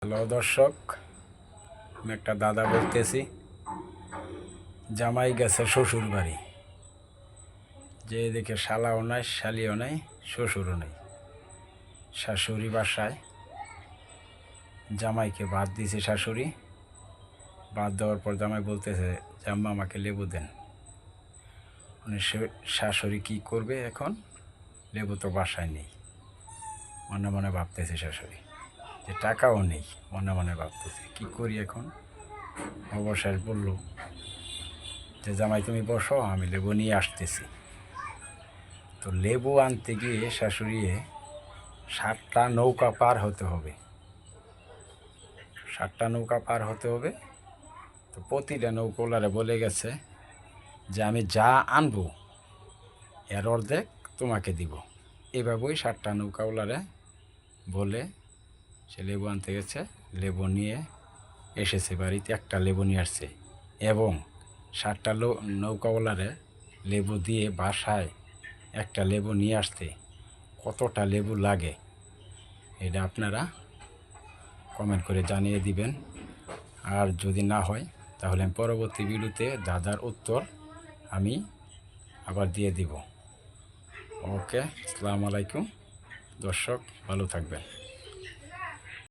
Hello দর্শক, আমি একটা দাদা বলতেছি। জামাই গেছে শ্বশুর বাড়ি, যে দেখে শালাও নাই, শালিও নাই, শ্বশুরও নেই। শাশুড়ি বাসায়, জামাইকে ভাত দিয়েছে শাশুড়ি। ভাত দেওয়ার পর জামাই বলতেছে, জাম্মা আমাকে লেবু দেন। মানে শাশুড়ি কী করবে এখন? লেবু তো বাসায় নেই। মনে মনে ভাবতেছে শাশুড়ি যে টাকাও নেই। মনে মনে ভাবতেছে কী করি এখন। অবশেষ বলল যে জামাই তুমি বসো, আমি লেবু নিয়ে আসতেছি। তো লেবু আনতে গিয়ে শাশুড়ি 7টা নৌকা পার হতে হবে। 7টা নৌকা পার হতে হবে। তো প্রতিটা নৌকাওয়ালারে বলে গেছে যে আমি যা আনবো এর অর্ধেক তোমাকে দিব। এভাবেই 7টা নৌকাওয়ালারে বলে সে লেবু আনতে গেছে। লেবু নিয়ে এসেছে বাড়িতে, একটা লেবু নিয়ে আসছে। এবং 7টা নৌকাওয়ালারে লেবু দিয়ে বাসায় একটা লেবু নিয়ে আসতে কতটা লেবু লাগে এটা আপনারা কমেন্ট করে জানিয়ে দিবেন। আর যদি না হয় তাহলে আমি পরবর্তী ভিডিওতে দাদার উত্তর আমি আবার দিয়ে দিব। ওকে, আসসালামু আলাইকুম দর্শক, ভালো থাকবেন।